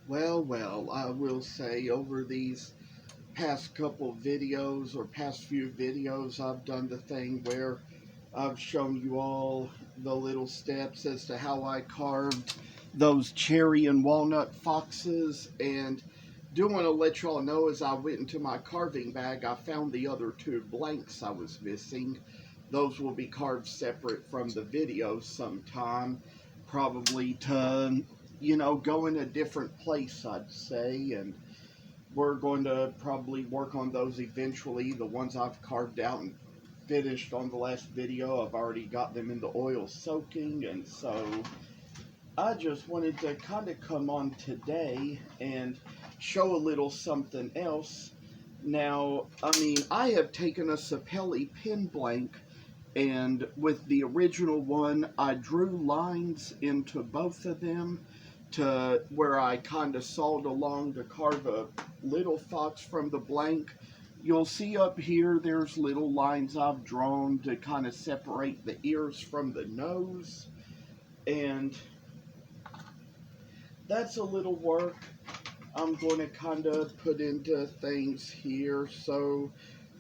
Well, I will say over these past couple videos or past few videos, I've done the thing where I've shown you all the little steps as to how I carved those cherry and walnut foxes. And do want to let y'all know as I went into my carving bag, I found the other two blanks I was missing. Those will be carved separate from the video sometime, probably to, go in a different place, I'd say. And we're going to probably work on those eventually. The ones I've carved out and finished on the last video, I've already got them in the oil soaking, and so I just wanted to kind of come on today and show a little something else. Now, I have taken a Sapelle pen blank, and with the original one, I drew lines into both of them to where I kind of sawed along to carve a little fox from the blank. You'll see up here there's little lines I've drawn to kind of separate the ears from the nose, and that's a little work I'm going to kind of put into things here. So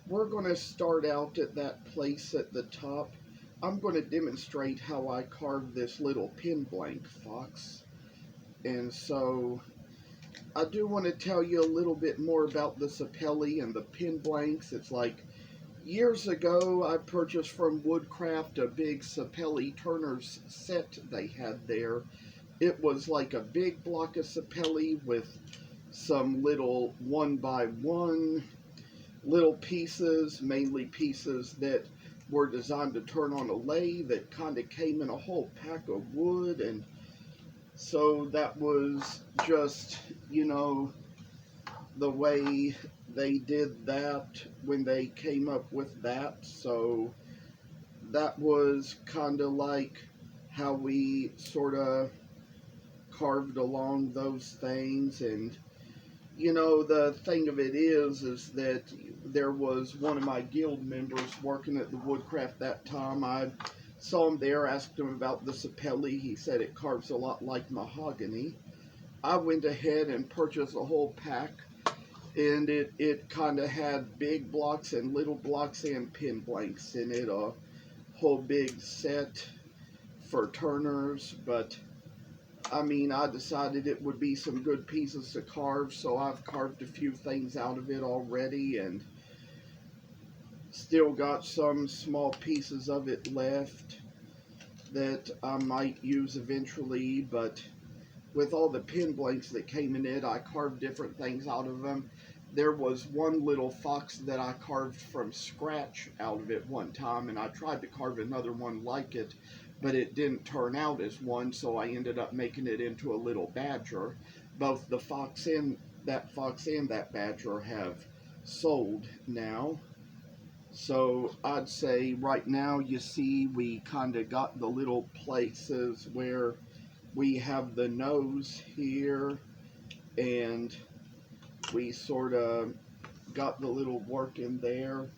we're going to start out at that place at the top. I'm going to demonstrate how I carved this little pin blank fox. And so I do want to tell you a little bit more about the Sapelle and the pin blanks. It's like years ago I purchased from Woodcraft a big Sapelle Turner's set they had there. It was like a big block of Sapelle with some little one by one little pieces, mainly pieces that were designed to turn on a lathe that kind of came in a whole pack of wood. And so that was just, the way they did that when they came up with that. So that was kind of like how we sort of carved along those things. And the thing of it is that there was one of my guild members working at the Woodcraft that time. I saw him there, asked him about the Sapelle. He said it carves a lot like mahogany. I went ahead and purchased a whole pack, and it kind of had big blocks and little blocks and pin blanks in it, a whole big set for turners. But I decided it would be some good pieces to carve, so I've carved a few things out of it already, and still got some small pieces of it left that I might use eventually. But with all the pin blanks that came in it, I carved different things out of them. There was one little fox that I carved from scratch out of it one time, and I tried to carve another one like it, but it didn't turn out as one, so I ended up making it into a little badger. Both the fox and that badger have sold now. So I'd say right now, you see, we kind of got the little places where we have the nose here, and we sort of got the little work in there.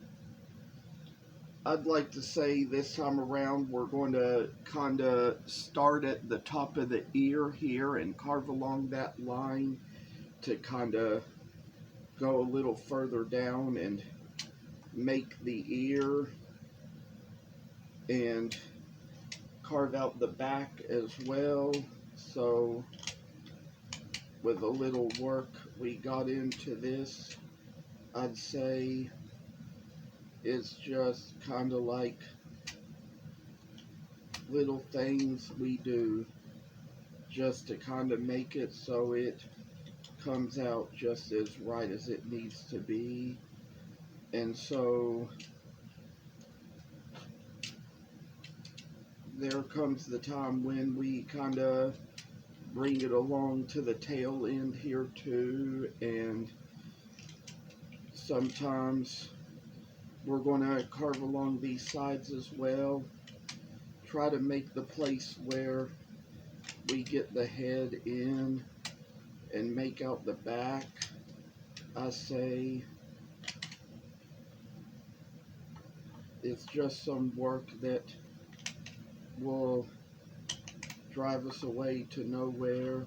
I'd like to say this time around we're going to kind of start at the top of the ear here and carve along that line to kind of go a little further down and make the ear, and carve out the back as well. So with a little work we got into this, I'd say it's just kind of like little things we do just to kind of make it so it comes out just as right as it needs to be. And so there comes the time when we kind of bring it along to the tail end here too, and sometimes we're going to carve along these sides as well. Try to make the place where we get the head in and make out the back. I say it's just some work that will drive us away to nowhere.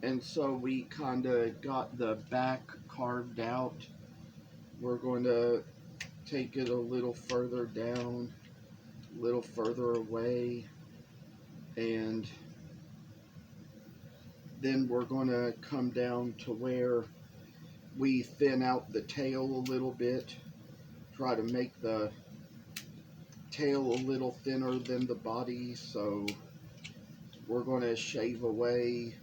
And so we kind of got the back carved out. We're going to take it a little further down, a little further away, and then we're going to come down to where we thin out the tail a little bit, try to make the tail a little thinner than the body. So we're going to shave away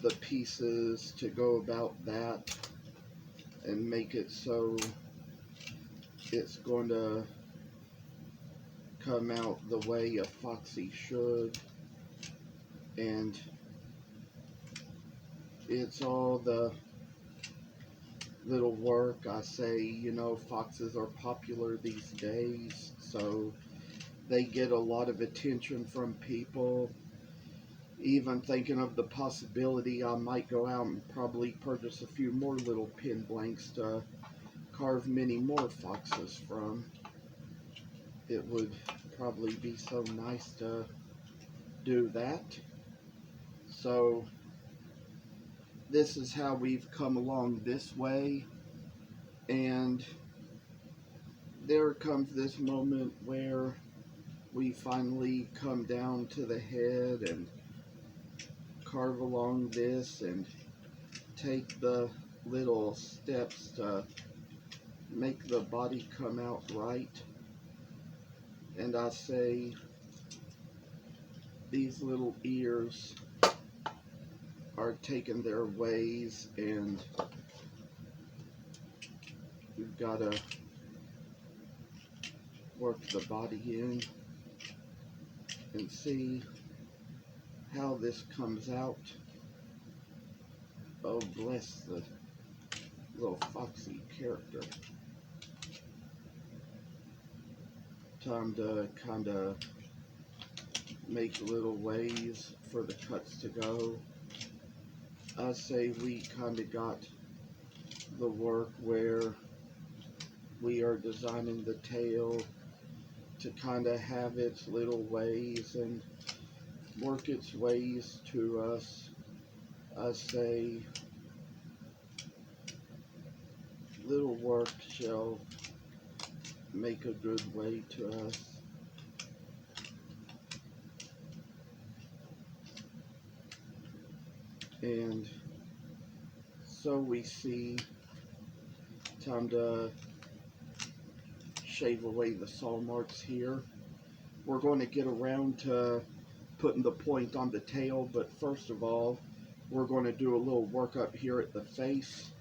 the pieces to go about that and make it so it's going to come out the way a foxy should. And it's all the little work. I say, you know, foxes are popular these days, so they get a lot of attention from people. Even thinking of the possibility I might go out and probably purchase a few more little pin blanks to carve many more foxes from. It would probably be so nice to do that. So this is how we've come along this way, and there comes this moment where we finally come down to the head and carve along this and take the little steps to make the body come out right. And I say these little ears are taking their ways, and we've got to work the body in and see how this comes out. Oh, bless the little foxy character. Time to kind of make little ways for the cuts to go. I say we kind of got the work where we are designing the tail to kind of have its little ways and work its ways to us. I say little work shall make a good way to us. And so we see, time to shave away the saw marks here. We're going to get around to putting the point on the tail, but first of all, we're going to do a little work up here at the face.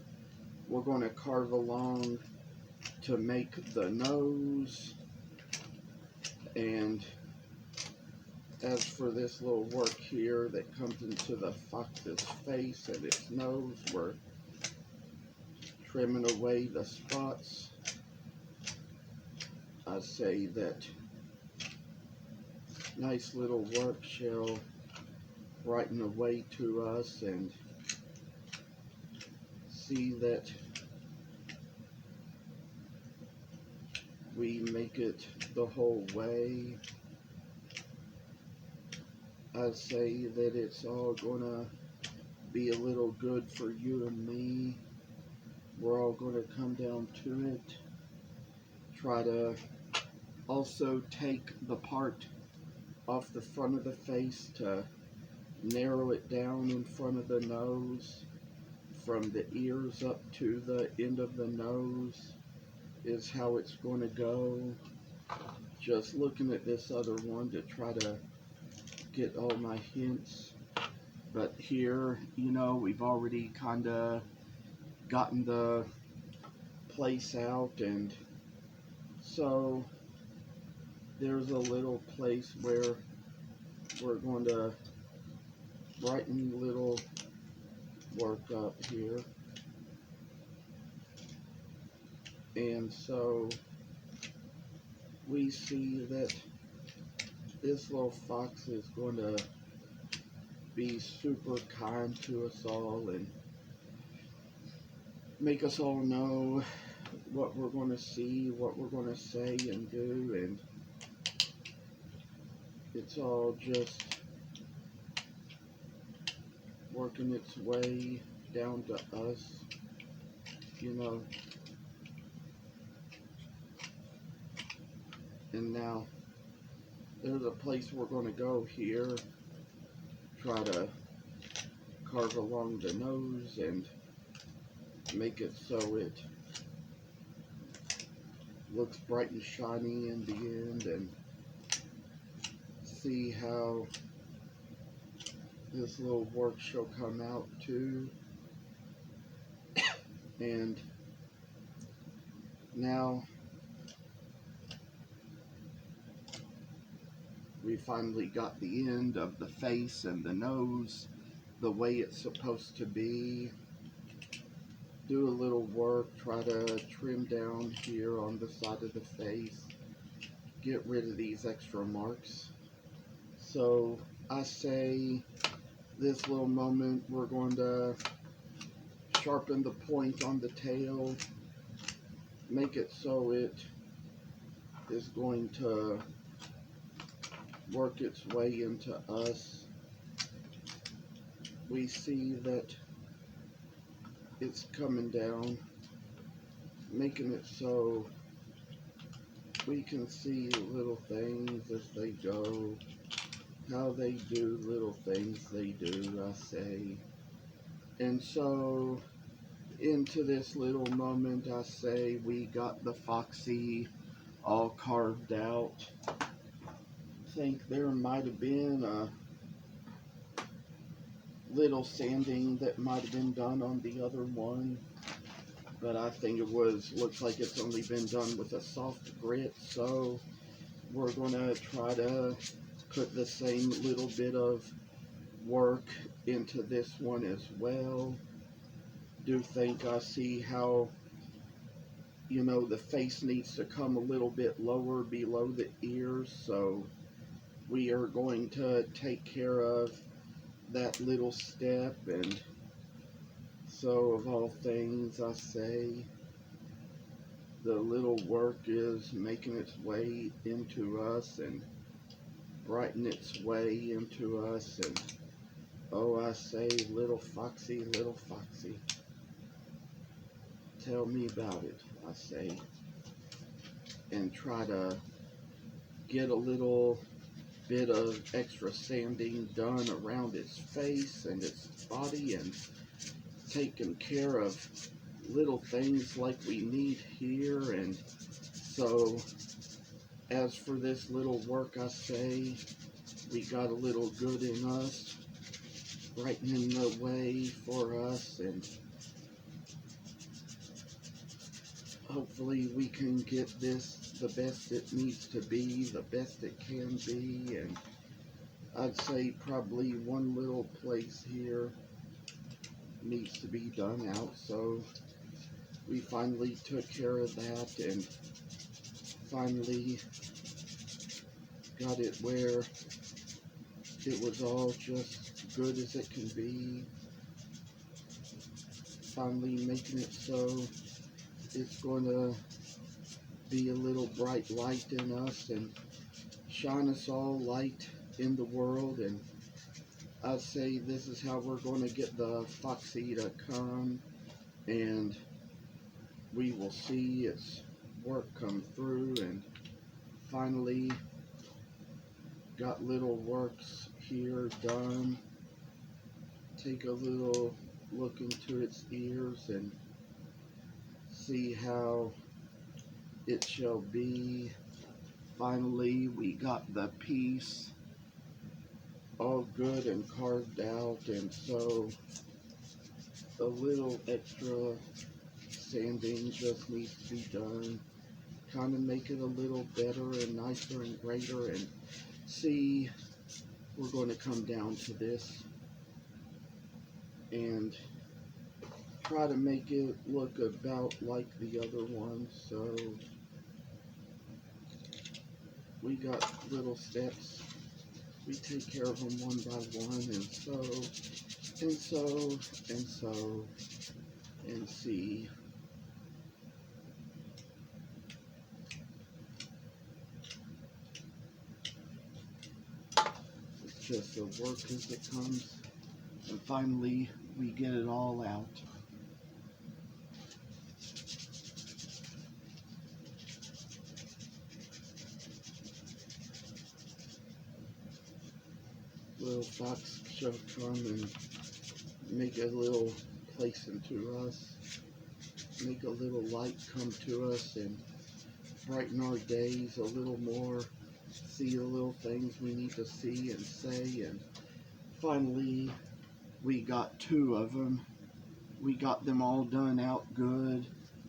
We're going to carve along to make the nose, and as for this little work here that comes into the fox's face and its nose, we're trimming away the spots. I say that nice little work shall brighten the way to us, and see that we make it the whole way. I say that it's all gonna be a little good for you and me. We're all gonna come down to it. Try to also take the part off the front of the face to narrow it down in front of the nose. From the ears up to the end of the nose is how it's going to go. Just looking at this other one to try to get all my hints. But here, you know, we've already kind of gotten the place out, and so there's a little place where we're going to brighten little work up here. And so we see that this little fox is going to be super kind to us all and make us all know what we're going to see, what we're going to say and do, and it's all just working its way down to us, you know. And now there's a place we're going to go here, try to carve along the nose and make it so it looks bright and shiny in the end, and see how this little work shall come out too. And now we finally got the end of the face and the nose the way it's supposed to be. Do a little work, try to trim down here on the side of the face, get rid of these extra marks. So I say this little moment we're going to sharpen the point on the tail, make it so it is going to work its way into us. We see that it's coming down, making it so we can see little things as they go, how they do little things they do, I say. And so into this little moment, I say we got the Foxy all carved out. I think there might have been a little sanding that might have been done on the other one, but I think it looks like it's only been done with a soft grit, so we're gonna try to put the same little bit of work into this one as well. Do think I see how, you know, the face needs to come a little bit lower below the ears, so we are going to take care of that little step. And so of all things, I say the little work is making its way into us and brighten its way into us. And oh, I say, little Foxy, tell me about it, I say. And try to get a little bit of extra sanding done around its face and its body, and taking care of little things like we need here. And so as for this little work, I say we got a little good in us, brightening the way for us, and hopefully we can get this the best it needs to be, the best it can be. And I'd say probably one little place here needs to be done out, so we finally took care of that and finally got it where it was all just good as it can be. Finally making it so it's going to be a little bright light in us and shine us all light in the world. And I say this is how we're going to get the Foxy to come, and we will see its work come through. And finally got little works here done. Take a little look into its ears and see how it shall be. Finally we got the piece all good and carved out, and so a little extra sanding just needs to be done, kind of make it a little better and nicer and greater. And see, we're going to come down to this and try to make it look about like the other one. So we got little steps, we take care of them one by one, and so and so and so, and see. It's just a work as it comes. And finally, we get it all out. Little fox shall come and make a little place into us, make a little light come to us and brighten our days a little more, see the little things we need to see and say. And finally, we got 2 of them. We got them all done out good.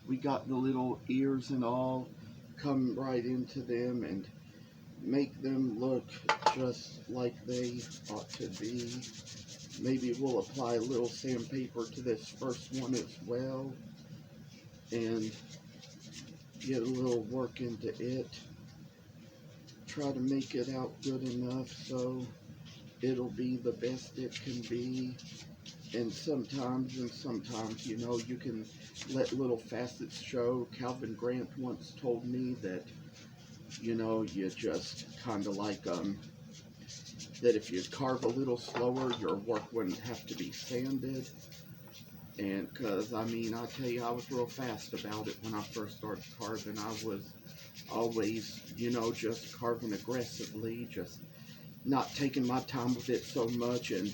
We got the little ears and all come right into them and make them look just like they ought to be. Maybe we'll apply a little sandpaper to this first one as well and get a little work into it. Try to make it out good enough so it'll be the best it can be. And sometimes, you know, you can let little facets show. Calvin Grant once told me that, you know, you just kind of like, that if you carve a little slower, your work wouldn't have to be sanded. And because, I mean, I tell you, I was real fast about it when I first started carving. I was always, you know, just carving aggressively, just not taking my time with it so much. And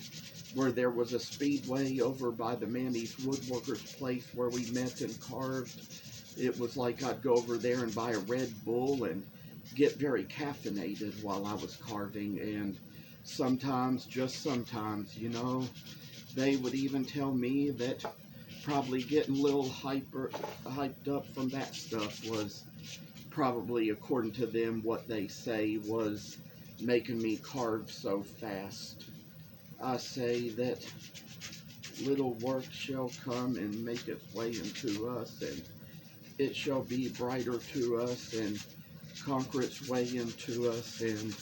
where there was a speedway over by the Manny's Woodworker's place where we met and carved, it was like I'd go over there and buy a Red Bull and get very caffeinated while I was carving. And sometimes, just sometimes, you know, they would even tell me that probably getting a little hyped up from that stuff was probably, according to them, what they say was making me carve so fast. I say that little work shall come and make its way into us, and it shall be brighter to us and conquer its way into us and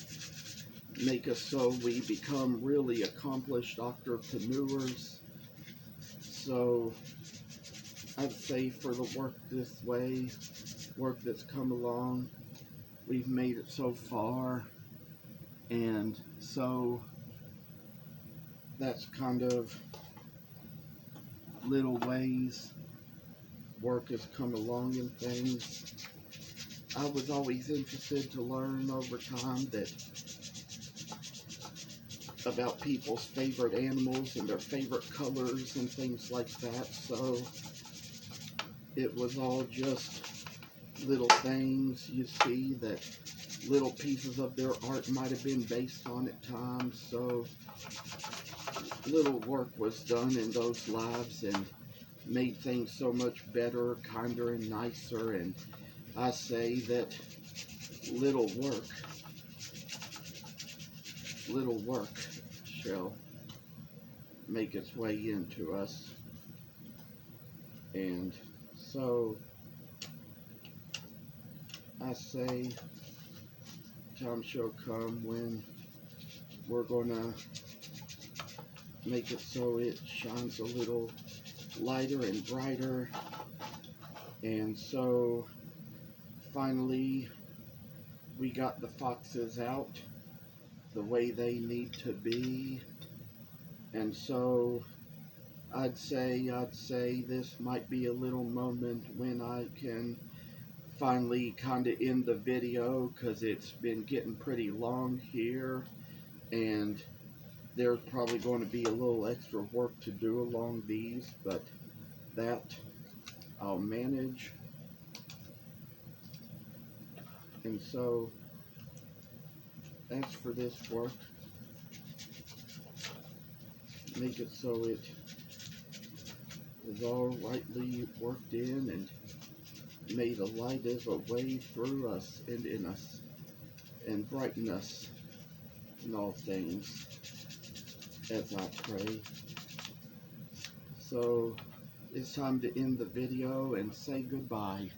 make us so we become really accomplished entrepreneurs. So I'd say for the work this way, work that's come along, we've made it so far. And so that's kind of little ways work has come along and things. I was always interested to learn over time that about people's favorite animals and their favorite colors and things like that. So it was all just little things you see that little pieces of their art might have been based on at times. So little work was done in those lives and made things so much better, kinder, and nicer. And I say that little work shall make its way into us. And so I say time shall come when we're gonna make it so it shines a little lighter and brighter. And so finally we got the foxes out the way they need to be. And so I'd say this might be a little moment when I can finally kind of end the video, because it's been getting pretty long here and there's probably going to be a little extra work to do along these, but that I'll manage. And so thanks for this work. Make it so it is all rightly worked in and made a light as a wave through us and in us and brighten us in all things as I pray. So it's time to end the video and say goodbye.